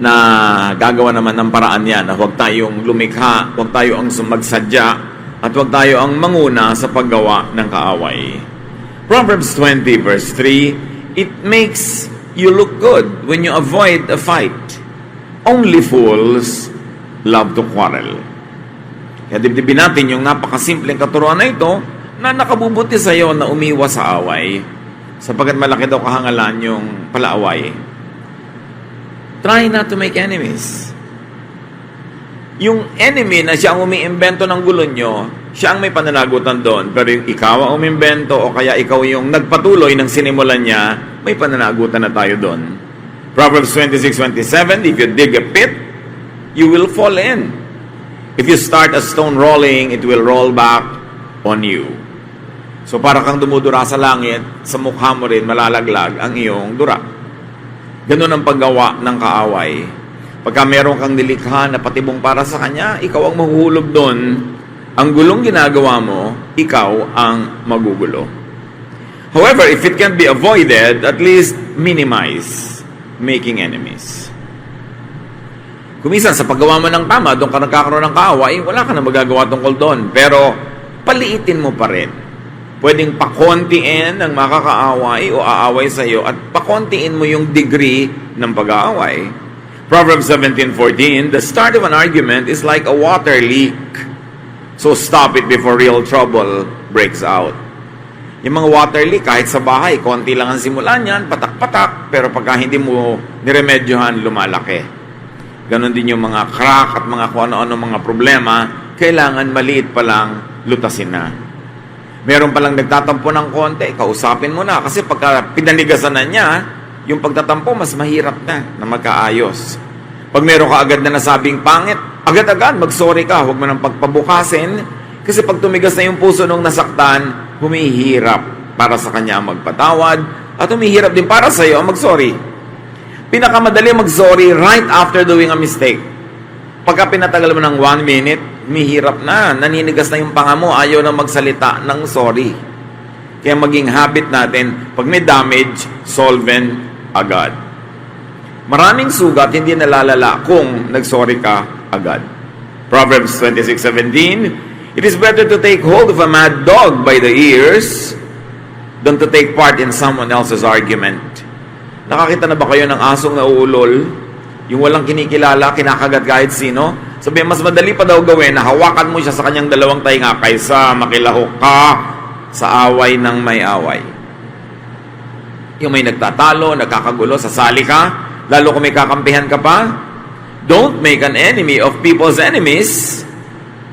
na gagawa naman ng paraan yan na huwag tayong lumikha, huwag tayo ang magsadya, at huwag tayo ang manguna sa paggawa ng kaaway. Proverbs 20 verse 3, it makes you look good when you avoid a fight. Only fools love to quarrel. Kaya dibdibin natin yung napakasimpleng katuruan na ito na nakabubuti sa iyo na umiwas sa away, sapagkat malaki daw kahangalan yung palaaway. Try not to make enemies. Yung enemy na siya ang umiimbento ng gulo nyo, siya ang may pananagutan doon. Pero yung ikaw ang umiimbento o kaya ikaw yung nagpatuloy ng sinimulan niya, may pananagutan na tayo doon. Proverbs 26:27, if you dig a pit, you will fall in. If you start a stone rolling, it will roll back on you. So para kang dumudura sa langit, sa mukha mo rin malalaglag ang iyong dura. Ganun ang paggawa ng kaaway. Pagka meron kang nilikha na patibong para sa kanya, ikaw ang mahuhulog doon. Ang gulong ginagawa mo, ikaw ang magugulo. However, if it can be avoided, at least minimize making enemies. Kung minsan sa paggawa mo ng tama, doon ka nagkakaroon ng kaaway, wala ka na magagawa tungkol doon. Pero paliitin mo pa rin. Pwedeng pakontiin ang makakaaway o aaway sa iyo at pakontiin mo yung degree ng pag-aaway. Proverbs 17:14, the start of an argument is like a water leak. So stop it before real trouble breaks out. Yung mga water leak, kahit sa bahay, konti lang ang simulan yan, patak-patak, pero pagka hindi mo niremedyohan, lumalaki. Ganon din yung mga crack at mga kung ano-ano mga problema, kailangan maliit pa lang lutasin na. Meron palang nagtatampo ng konti, kausapin mo na. Kasi pagka pinanigasan na niya, yung pagtatampo, mas mahirap na magkaayos. Pag meron ka agad na nasabing pangit, agad-agad, mag-sorry ka. Huwag mo nang pagpabukasin. Kasi pag tumigas na yung puso nung nasaktan, humihirap para sa kanya magpatawad. At humihirap din para sa iyo mag-sorry. Pinakamadali mag-sorry right after doing a mistake. Pagka pinatagal mo ng 1 minute, humihirap na, naninigas na yung panga mo, ayaw na magsalita ng sorry. Kaya maging habit natin, pag may damage, solvent agad. Maraming sugat hindi nalalala kung nagsorry ka agad. Proverbs 26:17, it is better to take hold of a mad dog by the ears than to take part in someone else's argument. Nakakita na ba kayo ng asong nauulol? Yung walang kinikilala, kinakagat kahit sino? Sabi, mas madali pa daw gawin na hawakan mo siya sa kanyang dalawang tainga kaysa makilahok ka sa away ng may away. Yung may nagtatalo, nagkakagulo, sasali ka, lalo kung may kakampihan ka pa. Don't make an enemy of people's enemies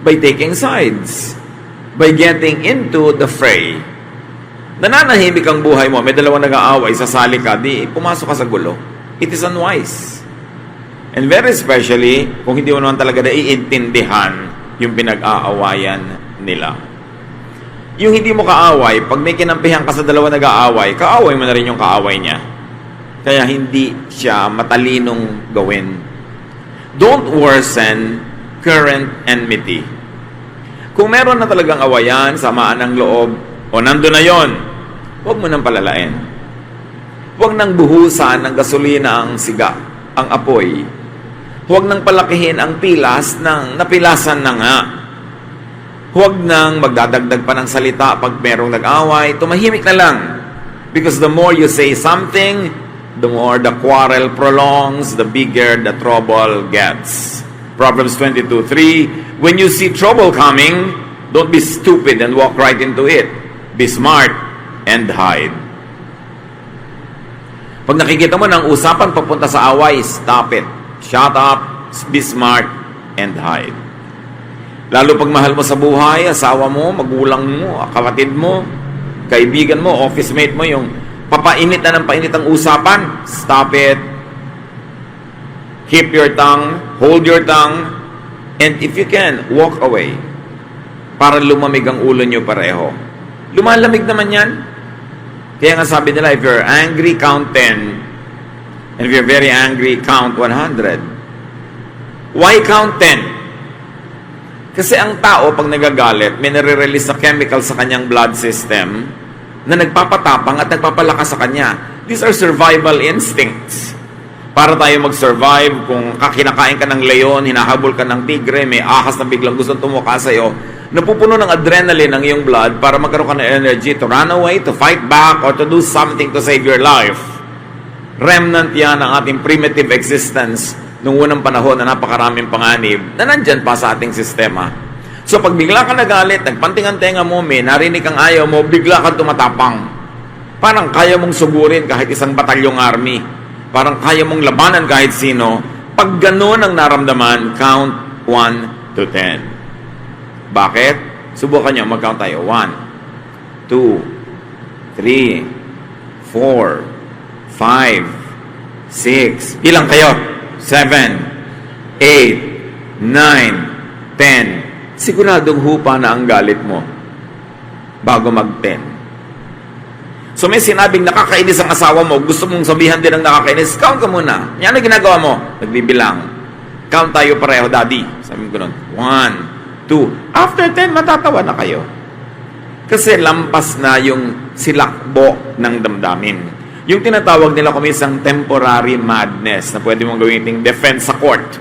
by taking sides, by getting into the fray. Nananahimik ang buhay mo, may dalawang nag-aaway, sasali ka, di pumasok ka sa gulo. It is unwise. And very especially, kung hindi mo naman talaga naiintindihan yung pinag-aawayan nila. Yung hindi mo kaaway, pag may kinampihan ka sa dalawa nag-aaway, kaaway mo na rin yung kaaway niya. Kaya hindi siya matalinong gawin. Don't worsen current enmity. Kung meron na talagang awayan, samaan ng loob, o nandun na yon, huwag mo nang palalain. Huwag nang buhusan ng gasolina ang siga, ang apoy. Huwag nang palakihin ang pilas ng napilasan na nga. Huwag nang magdadagdag pa ng salita pag merong nag-away. Tumahimik na lang. Because the more you say something, the more the quarrel prolongs, the bigger the trouble gets. Proverbs 22:3, when you see trouble coming, don't be stupid and walk right into it. Be smart and hide. Pag nakikita mo ng usapan papunta sa away, stop it. Shut up, be smart, and hide. Lalo pag mahal mo sa buhay, asawa mo, magulang mo, kapatid mo, kaibigan mo, office mate mo, yung papainit na ng painit ang usapan, stop it. Keep your tongue, hold your tongue, and if you can, walk away. Para lumamig ang ulo nyo pareho. Lumalamig naman yan. Kaya nga sabi nila, if you're angry, count 10. And if you're very angry, count 100. Why count 10? Kasi ang tao, pag nagagalit, may nare-release na chemical sa kanyang blood system na nagpapatapang at nagpapalakas sa kanya. These are survival instincts. Para tayo mag-survive, kung kinakain ka ng leon, hinahabol ka ng tigre, may ahas na biglang gustong tumuka sa'yo, napupuno ng adrenaline ang iyong blood para magkaroon ka ng energy to run away, to fight back, or to do something to save your life. Remnant yan ng ating primitive existence nung unang panahon na napakaraming panganib na nandyan pa sa ating sistema. So pag bigla ka nagalit, nagpanting ang tenga mo, may narinig kang ayaw mo, bigla kang tumatapang. Parang kaya mong sugurin kahit isang batalyong army. Parang kaya mong labanan kahit sino. Pag gano'n ang naramdaman, count 1 to 10. Bakit? Subukan nyo, mag-count tayo. 1, 2, 3, 4, 5, 6. Ilang kayo? 7, 8, 9, 10. Siguradong hupa na ang galit mo bago mag-10. So may sinabing nakakainis ang asawa mo, gusto mong sabihan din ang nakakainis, count ka muna. Yan ang ginagawa mo. Nagbibilang. Count tayo pareho, daddy. Sabi ko nun, 1, 2. After 10, matatawa na kayo. Kasi lampas na yung silakbo ng damdamin. Yung tinatawag nila kumisang temporary madness na pwede mong gawin iting defense sa court.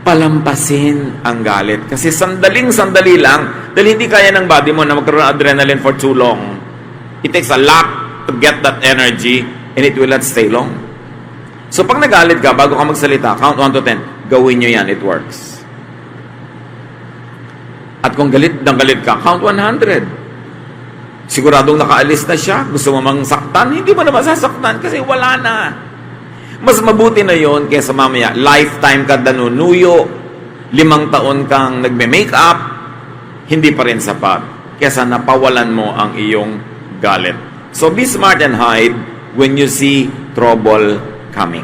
Palampasin ang galit. Kasi sandaling-sandali lang, dahil hindi kaya ng body mo na magkaroon ng adrenaline for too long. It takes a lot to get that energy and it will not stay long. So pag nagalit ka, bago ka magsalita, count 1 to 10, gawin nyo yan, it works. At kung galit na galit ka, count 100. Siguradong nakaalis na siya, gusto mo mang saktan, hindi mo na masasaktan kasi wala na. Mas mabuti na yon kaysa mamaya, lifetime ka danunuyo, 5 taon kang nagme-makeup, hindi pa rin sapat. Kaysa napawalan mo ang iyong galit. So be smart and hide when you see trouble coming.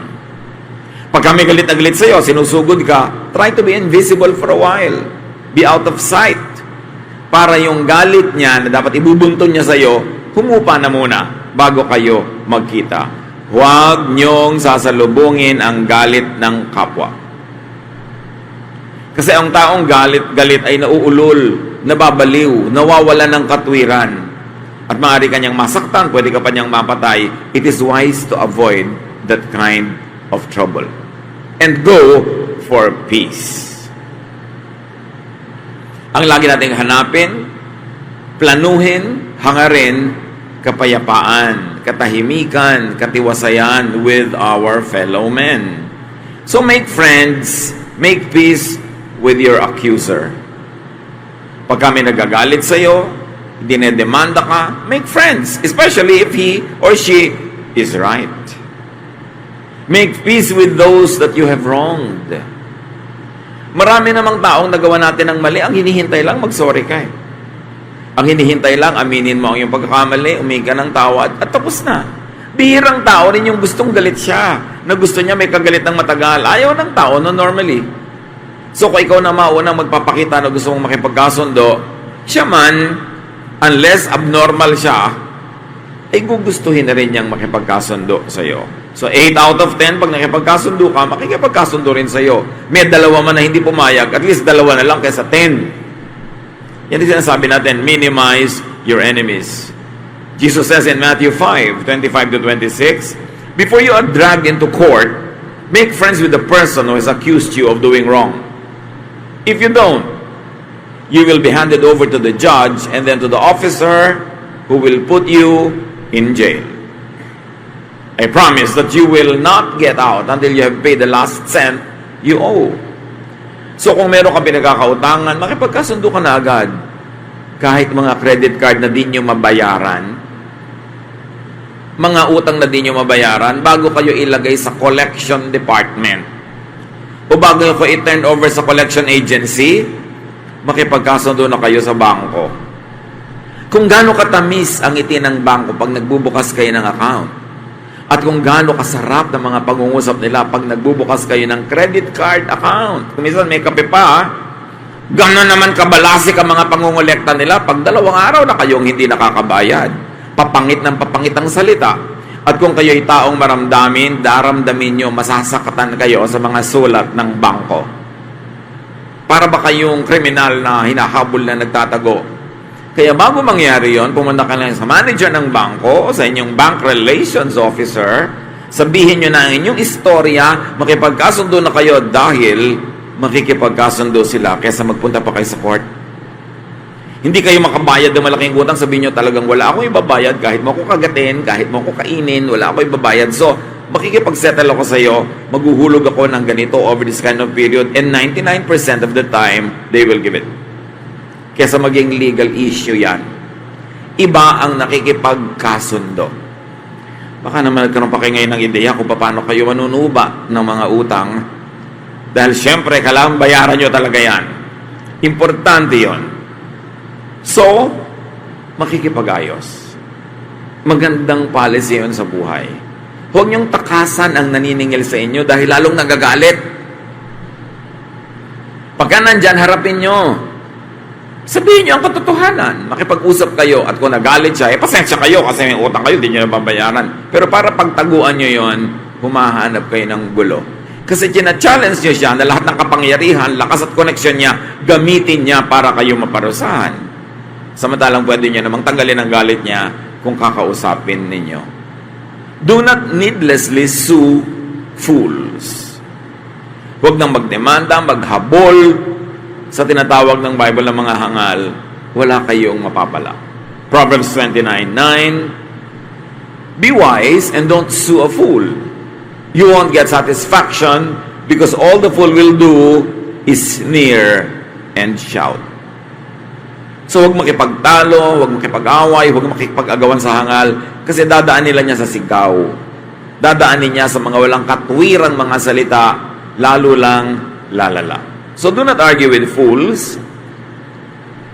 Pag kami galit na galit sa'yo, sinusugod ka, try to be invisible for a while. Be out of sight. Para yung galit niya na dapat ibubunton niya sa'yo, humupa na muna bago kayo magkita. Huwag niyong sasalubungin ang galit ng kapwa. Kasi ang taong galit ay nauulol, nababaliw, nawawala ng katwiran. At maaari kanyang masaktan, pwede ka pa niyang mapatay. It is wise to avoid that kind of trouble. And go for peace. Ang lagi nating hanapin, planuhin, hangarin, kapayapaan, katahimikan, katiwasayan with our fellow men. So make friends, make peace with your accuser. Pag kami nagagalit sa'yo, dinedemanda ka, make friends, especially if he or she is right. Make peace with those that you have wronged. Marami namang taong nagawa natin ng mali, ang hinihintay lang mag-sorry ka. Ang hinihintay lang, aminin mo ang iyong pagkakamali, umiga ng tawa at tapos na. Bihirang tao rin yung gustong galit siya, na gusto niya may kagalit ng matagal. Ayaw ng tao no normally. So kung ikaw na maunang magpapakita na gusto mong makipagkasundo, siya man, unless abnormal siya, ay gugustuhin na rin niyang makipagkasundo sa iyo. So 8 out of 10, pag nakipagkasundo ka, makikipagkasundo rin sa iyo. May 2 man na hindi pumayag, at least 2 na lang kaysa 10. Yan yung sinasabi natin, minimize your enemies. Jesus says in Matthew 5:25-26, before you are dragged into court, make friends with the person who has accused you of doing wrong. If you don't, you will be handed over to the judge and then to the officer who will put you in jail. I promise that you will not get out until you have paid the last cent you owe. So kung meron kang pinagkakautangan, makipagkasundo ka na agad. Kahit mga credit card na di nyo mabayaran, mga utang na di nyo mabayaran, bago kayo ilagay sa collection department o bago ko i-turn over sa collection agency, makipagkasundo na kayo sa bangko. Kung gaano katamis ang ngiti ng bangko pag nagbubukas kayo ng account, at kung gaano kasarap ng mga pag-uusap nila pag nagbubukas kayo ng credit card account. Kung minsan may kape pa, gano'n naman kabalasik ang mga pangungulekta nila pag 2 araw na kayong hindi nakakabayad. Papangit ng papangit ang salita. At kung kayo'y taong maramdamin, daramdamin nyo, masasakatan kayo sa mga sulat ng bangko. Para ba kayong kriminal na hinahabol na nagtatago? Kaya bago mangyari yon, pumunta ka lang sa manager ng bangko o sa inyong bank relations officer, Sabihin nyo na ang inyong istorya, makipagkasundo na kayo dahil makikipagkasundo sila kaysa magpunta pa kayo sa court. Hindi kayo makabayad ng malaking utang, sabihin nyo talagang wala akong ibabayad, kahit mo ako kagatin, kahit mo ako kainin, wala akong ibabayad. So, makikipagsettle ako sa iyo, maghuhulog ako ng ganito over this kind of period, and 99% of the time, they will give it. Kesa maging legal issue yan. Iba ang nakikipagkasundo. Baka naman nagkaroon pa kayo ngayon ng ideya kung paano kayo manunuba ng mga utang. Dahil syempre, kailangan bayaran nyo talaga yan. Importante yon. So, makikipag-ayos. Magandang policy yun sa buhay. Huwag niyong takasan ang naniningil sa inyo dahil lalong nagagalit. Pagka nandyan, harapin nyo. Sabihin nyo ang katotohanan. Makipag-usap kayo at kung nagalit siya, pasensya kayo kasi may utang kayo, hindi nyo nababayaran. Pero para pagtaguan nyo yon, humahanap kayo ng gulo. Kasi challenge nyo siya na lahat ng kapangyarihan, lakas at koneksyon niya, gamitin niya para kayo maparusahan. Samantalang pwede niya namang tanggalin ang galit niya kung kakausapin ninyo. Do not needlessly sue fools. Huwag nang magdemanda, maghabol sa tinatawag ng Bible ng mga hangal, wala kayong mapapala. Proverbs 29:9, be wise and don't sue a fool. You won't get satisfaction because all the fool will do is sneer and shout. So huwag makipagtalo, huwag makipag-away, huwag makipag-agawan sa hangal kasi dadaan nila niya sa sigaw. Dadaanin niya sa mga walang katwiran mga salita, lalo lang lalala. So do not argue with fools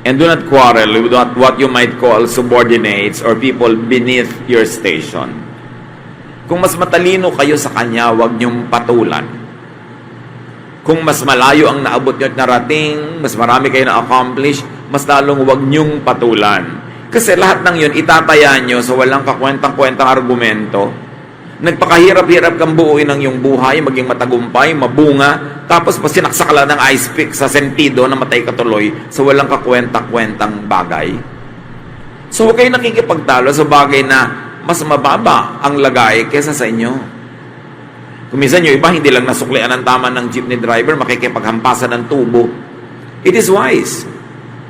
and do not quarrel with what you might call subordinates or people beneath your station. Kung mas matalino kayo sa kanya, huwag niyong patulan. Kung mas malayo ang naabot niyo at narating, mas marami kayo na-accomplish, mas lalong huwag niyong patulan. Kasi lahat ng yun, itataya niyo sa walang kakwentang-kwentang argumento. Nagpakahirap-hirap kang buuin ang iyong buhay, maging matagumpay, mabunga, tapos sinaksak ka lang ng ice pick sa sentido na matay ka tuloy sa walang kakwentang-kwentang bagay. So huwag kayo nakikipagtalo sa bagay na mas mababa ang lagay kesa sa inyo. Kung minsan yung iba, hindi lang nasuklian ang tama ng jeepney driver, makikipaghampasan ng tubo. It is wise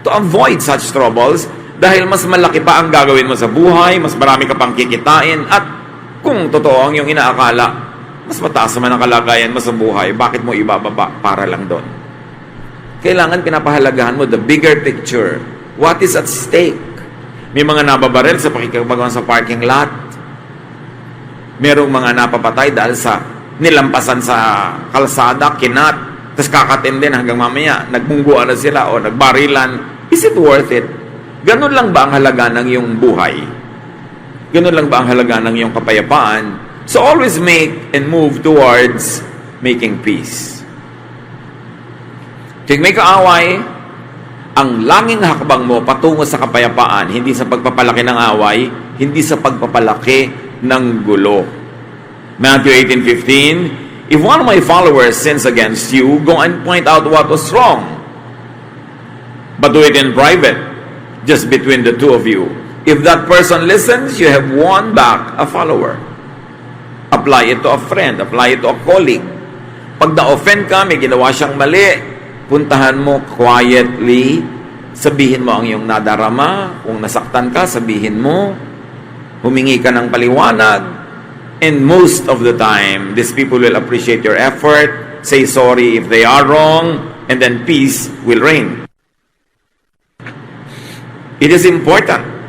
to avoid such troubles dahil mas malaki pa ang gagawin mo sa buhay, mas marami ka pang kikitain, at kung totoo ang iyong inaakala, mas mataas naman ang kalagayan mo sa buhay, bakit mo ibababa para lang doon? Kailangan pinapahalagahan mo the bigger picture. What is at stake? May mga nababaril sa pakikipagawan sa parking lot. Merong mga napapatay dahil sa nilampasan sa kalsada, kinat, tapos kakatindin hanggang mamaya, nagbungguan na sila o nagbarilan. Is it worth it? Ganun lang ba ang halaga ng iyong buhay? Ganun lang ba ang halaga ng iyong kapayapaan? So always make and move towards making peace. Kung may kaaway, ang langing hakbang mo patungo sa kapayapaan, hindi sa pagpapalaki ng away, hindi sa pagpapalaki ng gulo. Matthew 18:15, if one of my followers sins against you, go and point out what was wrong. But do it in private, just between the two of you. If that person listens, you have won back a follower. Apply it to a friend, apply it to a colleague. Pag na-offend ka, may ginawa siyang mali, puntahan mo quietly, sabihin mo ang iyong nadarama, kung nasaktan ka, sabihin mo, humingi ka ng paliwanag, and most of the time, these people will appreciate your effort, say sorry if they are wrong, and then peace will reign. It is important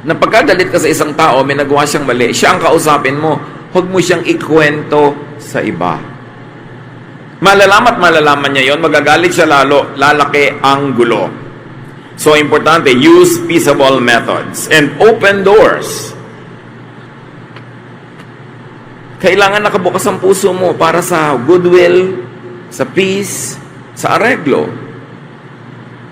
na pagkagalit ka sa isang tao, may nagawa siyang mali, siya ang kausapin mo, huwag mo siyang ikwento sa iba. Malalaman niya yon, magagalit siya lalo, lalaki ang gulo. So, importante, use peaceable methods and open doors. Kailangan nakabukas ang puso mo para sa goodwill, sa peace, sa areglo.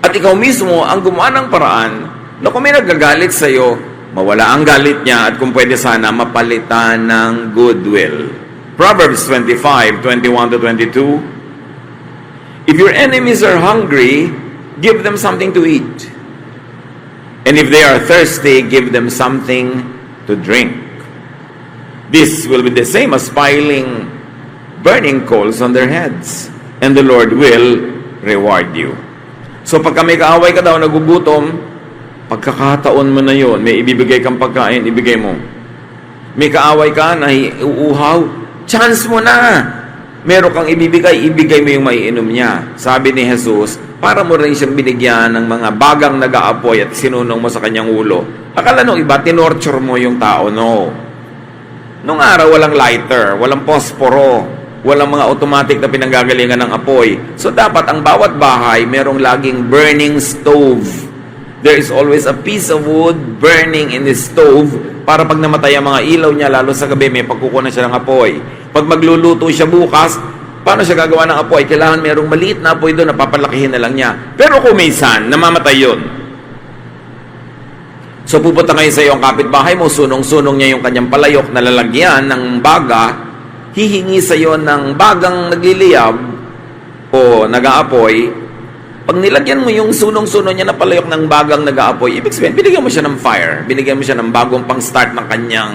At ikaw mismo ang gumawa ng paraan na kung may nagagalit sa iyo, mawala ang galit niya at kung pwede sana mapalitan ng goodwill. Proverbs 25:21-22, if your enemies are hungry, give them something to eat. And if they are thirsty, give them something to drink. This will be the same as piling burning coals on their heads, and the Lord will reward you. So pagka may kaaway ka daw, nagugutom, pagkakataon mo na yon, may ibibigay kang pagkain, ibigay mo. May kaaway ka na uuhaw, chance mo na. Meron kang ibibigay, ibigay mo yung maiinom niya. Sabi ni Jesus, para mo rin siyang binigyan ng mga bagang nag-aapoy at sinunong mo sa kanyang ulo. Akala nung iba, tinorture mo yung tao. No. Nung araw, walang lighter, walang posporo, walang mga automatic na pinanggagalingan ng apoy. So dapat ang bawat bahay, merong laging burning stove. There is always a piece of wood burning in the stove para pag namatay ang mga ilaw niya, lalo sa gabi, may pagkukunan siya ng apoy. Pag magluluto siya bukas, paano siya gagawa ng apoy? Kailangan merong maliit na apoy doon, napapalakihin na lang niya. Pero kung minsan, namamatay yun. So pupunta kayo sa iyong kapitbahay mo, sunong-sunong niya yung kanyang palayok na lalagyan ng baga, hihingi sa iyo ng bagang nagliliyab o nag-aapoy. Pag nilagyan mo yung sunong-suno niya na palayok ng bagang nag-aapoy, ibig sabihin, binigyan mo siya ng fire, binigyan mo siya ng bagong pang-start ng kanyang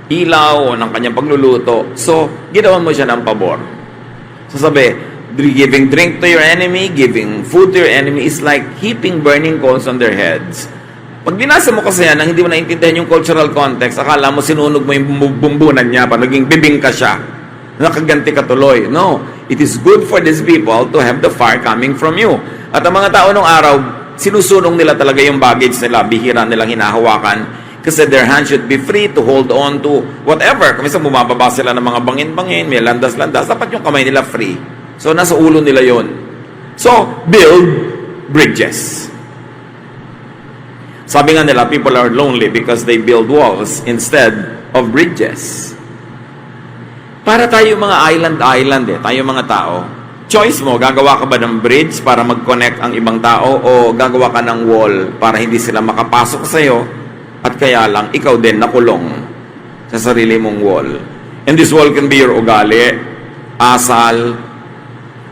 ilaw o ng kanyang pagluluto. So, ginawan mo siya ng pabor. So sabi, giving drink to your enemy, giving food to your enemy is like heaping burning coals on their heads. Pag binasa mo kasi yan, nang hindi mo naintindihan yung cultural context, akala mo sinunog mo yung bumbunan niya, pa naging bibing ka siya, nakaganti ka tuloy. No, it is good for these people to have the fire coming from you. At ang mga tao nung araw, sinusunong nila talaga yung baggage nila, bihira nilang hinahawakan, kasi their hands should be free to hold on to whatever. Kung minsan bumababa sila ng mga bangin-bangin, may landas-landas, dapat yung kamay nila free. So, nasa ulo nila yon. So, build bridges. Sabi nga nila, people are lonely because they build walls instead of bridges. Para tayo mga island tayo mga tao, choice mo, gagawa ka ba ng bridge para mag-connect ang ibang tao o gagawa ka ng wall para hindi sila makapasok sa'yo at kaya lang ikaw din nakulong sa sarili mong wall. And this wall can be your ugali, asal,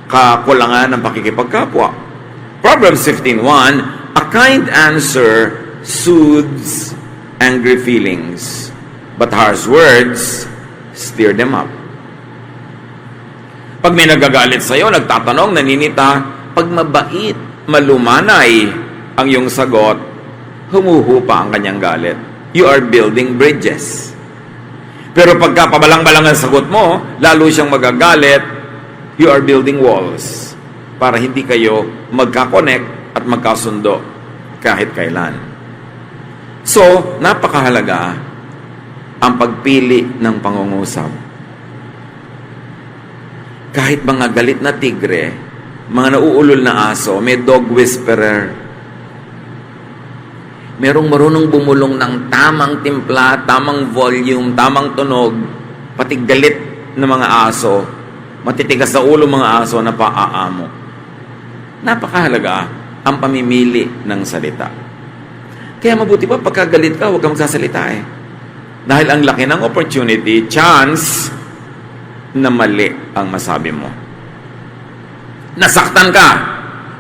kakulangan ng pakikipagkapwa. Proverbs 15:1, a kind answer soothes angry feelings, but harsh words stir them up. Pag may nagagalit sa'yo, nagtatanong, naninita, pag mabait, malumanay ang iyong sagot, humuhupa ang kanyang galit. You are building bridges. Pero pagka pabalang-balang ang sagot mo, lalo siyang magagalit, you are building walls para hindi kayo magka-connect at magkasundo kahit kailan. So, napakahalaga ang pagpili ng pangungusap. Kahit mga galit na tigre, mga nauulol na aso, may dog whisperer. Merong marunong bumulong ng tamang timpla, tamang volume, tamang tunog, pati galit ng mga aso, matitigas sa ulo mga aso na paaamo. Napakahalaga ang pamimili ng salita. Kaya mabuti pa, pagkagalit ka, huwag kang magsasalita eh. Dahil ang laki ng opportunity, chance, na mali ang masabi mo. Nasaktan ka.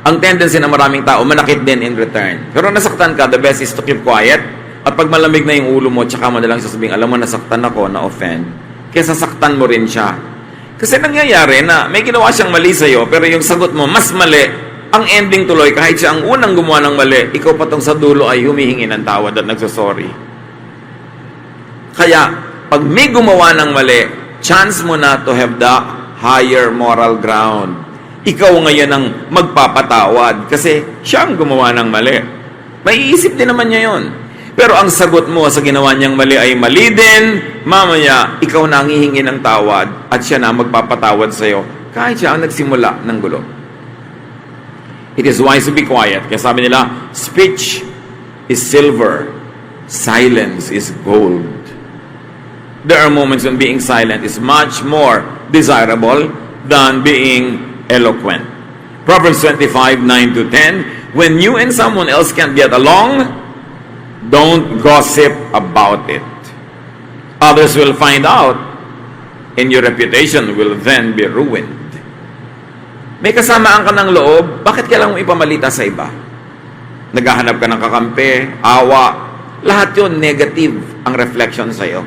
Ang tendency ng maraming tao, manakit din in return. Pero nasaktan ka, the best is to keep quiet. At pag malamig na yung ulo mo, tsaka mo nalang sasabihin, alam mo, nasaktan ako, na-offend. Kaya sasaktan mo rin siya. Kasi nangyayari na may ginawa siyang mali sa'yo, pero yung sagot mo, mas mali. Ang ending tuloy, kahit siya ang unang gumawa ng mali, ikaw patong sa dulo ay humihingi ng tawad at nagsasorry. Kaya, pag may gumawa ng mali, chance mo na to have the higher moral ground. Ikaw ngayon ang magpapatawad kasi siya ang gumawa ng mali. May iisip din naman niya yon. Pero ang sagot mo sa ginawa niyang mali ay mali din, mamaya, ikaw na ang hihingi ng tawad at siya na ang magpapatawad sa'yo kahit siya ang nagsimula ng gulo. It is wise to be quiet. Kaya sabi nila, speech is silver, silence is gold. There are moments when being silent is much more desirable than being eloquent. Proverbs 25:9-10, when you and someone else can't get along, don't gossip about it. Others will find out, and your reputation will then be ruined. May kasamaan ka ng loob, bakit kailangan mo ipamalita sa iba? Naghahanap ka ng kakampi, awa, lahat yun negative ang reflection sa'yo.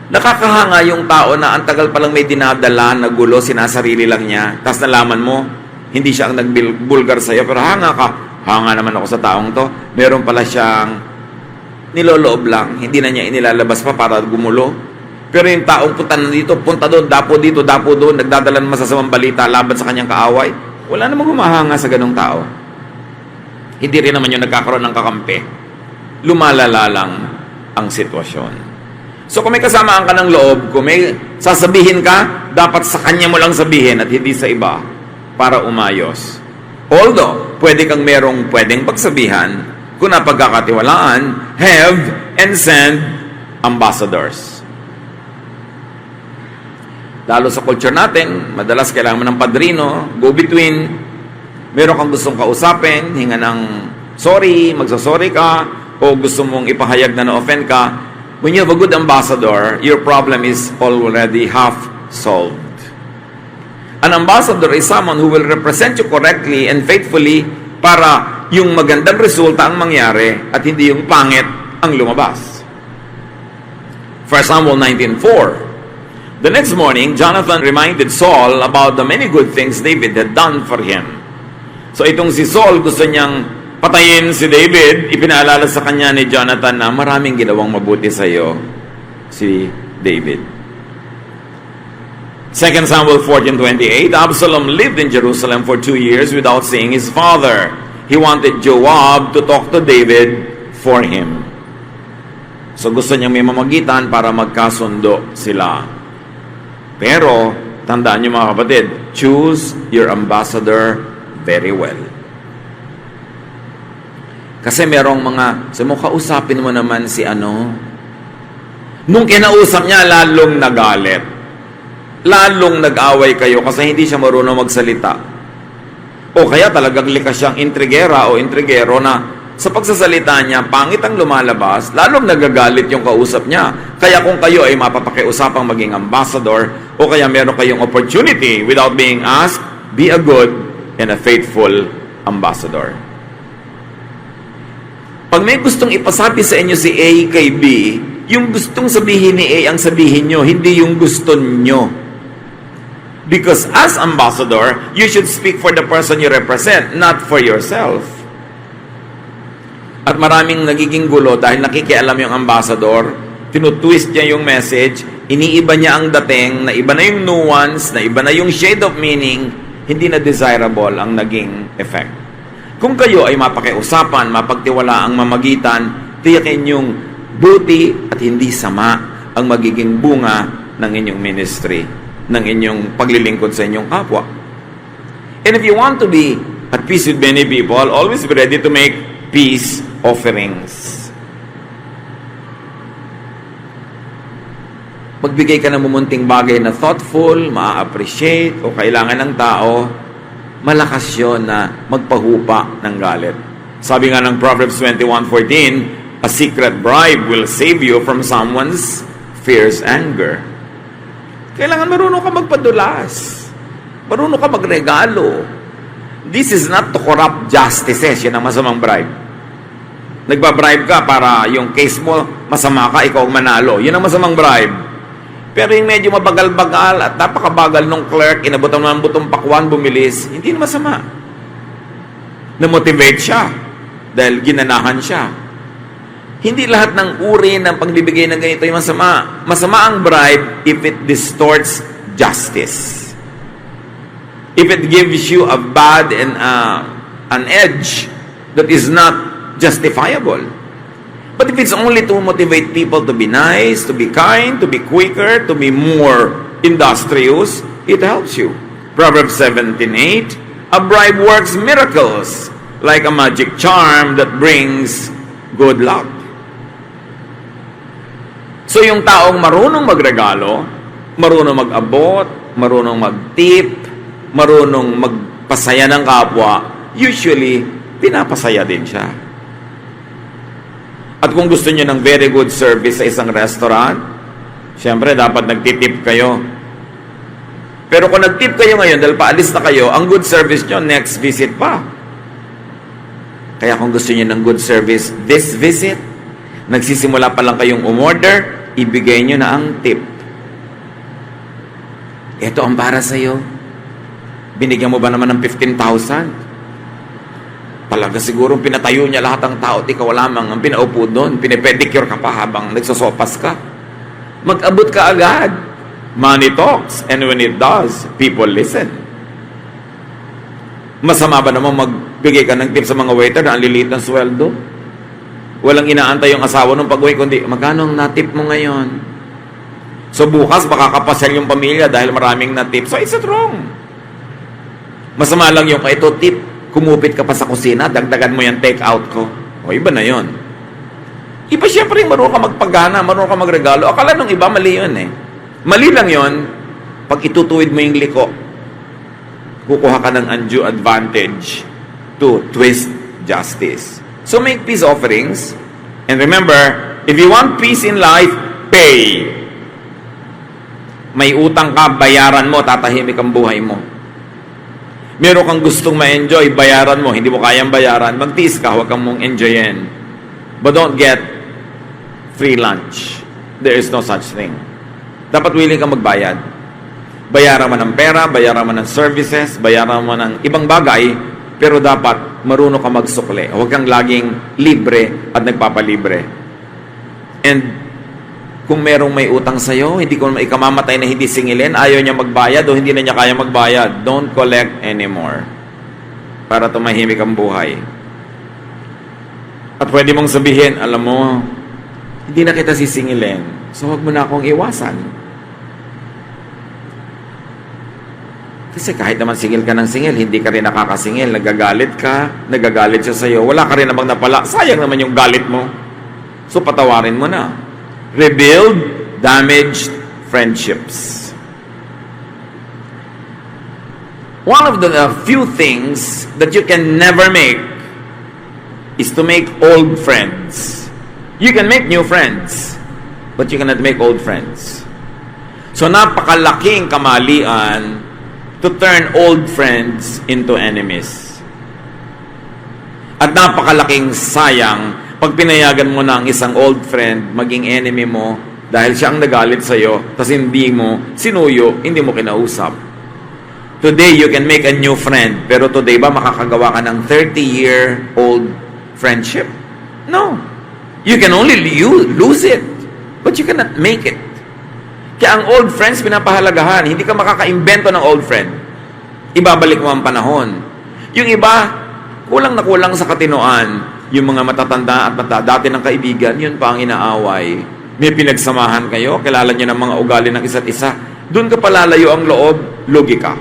Nakakahanga yung tao na ang tagal palang may dinadala na gulo, sinasarili lang niya, tapos nalaman mo, hindi siya ang nagbulgar sa'yo, pero hanga ka. Hanga naman ako sa taong to. Meron pala siyang niloloob lang, hindi na niya inilalabas pa para gumulo. Pero yung taong punta na dito, punta doon, dapo doon, nagdadala ng masasamang balita laban sa kanyang kaaway, wala namang humahanga sa ganong tao. Hindi rin naman yung nagkakaroon ng kakampi. Lumalala lang ang sitwasyon. So kung may kasamaan ka ng loob, kung may sasabihin ka, dapat sa kanya mo lang sabihin at hindi sa iba para umayos. Although, pwede kang pwedeng pagsabihan kung napagkakatiwalaan, have and send ambassadors. Lalo sa culture natin, madalas kailangan mo ng padrino, go-between, meron kang gustong kausapin, hinga ng sorry, magsasorry ka, o gusto mong ipahayag na na-offend ka. When you have a good ambassador, your problem is already half solved. An ambassador is someone who will represent you correctly and faithfully para yung magandang resulta ang mangyari at hindi yung pangit ang lumabas. 1 Samuel 19:4. The next morning, Jonathan reminded Saul about the many good things David had done for him. So itong si Saul, gusto niyang patayin si David, ipinaalala sa kanya ni Jonathan na maraming ginawang mabuti sa iyo si David. 2 Samuel 14:28, Absalom lived in Jerusalem for 2 years without seeing his father. He wanted Joab to talk to David for him. So gusto niyang may mamagitan para magkasundo sila. Pero, tandaan niyo mga kapatid, choose your ambassador very well. Kasi merong kausapin mo naman si ano. Nung kinausap niya, lalong nagalit. Lalong nag-away kayo kasi hindi siya marunong magsalita. O kaya talagang likas siyang intrigera o intrigero na sa pagsasalita niya, pangit ang lumalabas, lalong nagagalit yung kausap niya. Kaya kung kayo ay mapapakiusapang maging ambassador o kaya meron kayong opportunity without being asked, be a good and a faithful ambassador. Pag may gustong ipasabi sa inyo si A kay B, yung gustong sabihin ni A ang sabihin nyo, hindi yung gusto nyo. Because as ambassador, you should speak for the person you represent, not for yourself. At maraming nagiging gulo dahil nakikialam yung ambassador, tinutwist niya yung message, iniiba niya ang dating, na iba na yung nuance, na iba na yung shade of meaning, hindi na desirable ang naging effect. Kung kayo ay mapakiusapan, mapagtiwala ang mamagitan, tiyakin yung buti at hindi sama ang magiging bunga ng inyong ministry, ng inyong paglilingkod sa inyong kapwa. And if you want to be at peace with many people, always be ready to make peace offerings. Magbigay ka ng mumunting bagay na thoughtful, ma-appreciate, o kailangan ng tao, malakas yun na magpahupa ng galit. Sabi nga ng Proverbs 21:14, a secret bribe will save you from someone's fierce anger. Kailangan marunong ka magpadulas. Marunong ka magregalo. This is not to corrupt justices. Yan ang masamang bribe. Nagbabribe ka para yung case mo, masama ka, ikaw ang manalo. Yan ang masamang bribe. Pero yung medyo mabagal-bagal at napakabagal ng clerk, inabutan mo ng butong pakwan, bumilis, hindi na masama. Na-motivate siya dahil ginanahan siya. Hindi lahat ng uri ng pagbibigay ng ganito yung masama. Masama ang bribe if it distorts justice. If it gives you a bad and an edge that is not justifiable. But if it's only to motivate people to be nice, to be kind, to be quicker, to be more industrious, it helps you. Proverbs 17:8, a bribe works miracles like a magic charm that brings good luck. So yung taong marunong magregalo, marunong mag-abot, marunong mag-tip, marunong magpasaya ng kapwa, usually, pinapasaya din siya. At kung gusto niyo ng very good service sa isang restaurant, syempre dapat nagtitip kayo. Pero kung nagtip kayo ngayon dahil paalis na kayo, ang good service niyo, next visit pa. Kaya kung gusto niyo ng good service, this visit, nagsisimula pa lang kayong umorder, ibigay nyo na ang tip. Ito ang para sa'yo. Binigyan mo ba naman ng 15,000? Talaga siguro pinatayo niya lahat ng tao at ikaw lamang ang pinaupo doon. Pinipedicure ka pa habang nagsosopas ka. Mag-abot ka agad. Money talks, and when it does, people listen. Masama ba naman magbigay ka ng tip sa mga waiter na ang liliit ng sweldo? Walang inaantay yung asawa ng pag-uwi, kundi magkano ang natip mo ngayon? So bukas makakapasel yung pamilya dahil maraming natip. So it's wrong. Masama lang yung ito tip, kumupit ka pa sa kusina, dagdagan mo yung take out ko. O iba na yon. Iba siyempre marunong ka magpagana, marunong ka magregalo. Akala nung iba mali yun eh. Mali lang yon pag itutuwid mo yung liko. Kukuha ka ng undue advantage to twist justice. So make peace offerings. And remember, if you want peace in life, pay. May utang ka, bayaran mo, tatahimik ang buhay mo. Meron kang gustong ma-enjoy, bayaran mo. Hindi mo kayang bayaran, magtiis ka, huwag kang mong enjoyin. But don't get free lunch. There is no such thing. Dapat willing ka magbayad. Bayaran mo ng pera, bayaran mo ng services, bayaran mo ng ibang bagay, pero dapat marunong ka magsukli. Huwag kang laging libre at nagpapalibre. And kung merong may utang sa'yo, hindi ko naman ikamamatay na hindi singilin, ayaw niya magbayad o hindi na niya kaya magbayad, don't collect anymore para tumahimik ang buhay. At pwede mong sabihin, alam mo, hindi na kita sisingilin, so huwag mo na akong iwasan. Kasi kahit naman singil ka ng singil, hindi ka rin nakakasingil, nagagalit ka, nagagalit siya sa'yo, wala ka rin namang napala, sayang naman yung galit mo. So patawarin mo na. Rebuild damaged friendships. One of the few things that you can never make is to make old friends. You can make new friends, but you cannot make old friends. So napakalaking kamalian to turn old friends into enemies. At napakalaking sayang pag pinayagan mo na ang isang old friend maging enemy mo dahil siya ang nagalit sa'yo, tas hindi mo sinuyo, hindi mo kinausap. Today, you can make a new friend, pero today ba makakagawa ka ng 30-year-old friendship? No. You can only lose it, but you cannot make it. Kaya ang old friends pinapahalagahan, hindi ka makakaimbento ng old friend. Ibabalik mo ang panahon. Yung iba, kulang na kulang sa katinoan, yung mga matatanda at dati ng kaibigan, yun pa ang inaaway. May pinagsamahan kayo, kilala nyo ng mga ugali ng isa't isa. Doon ka palalayo ang loob, logika.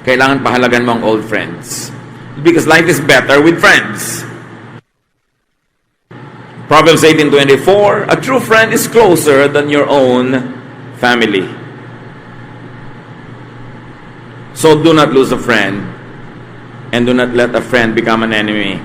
Kailangan pahalagan mo ang old friends. Because life is better with friends. Proverbs 18:24, a true friend is closer than your own family. So do not lose a friend, and do not let a friend become an enemy.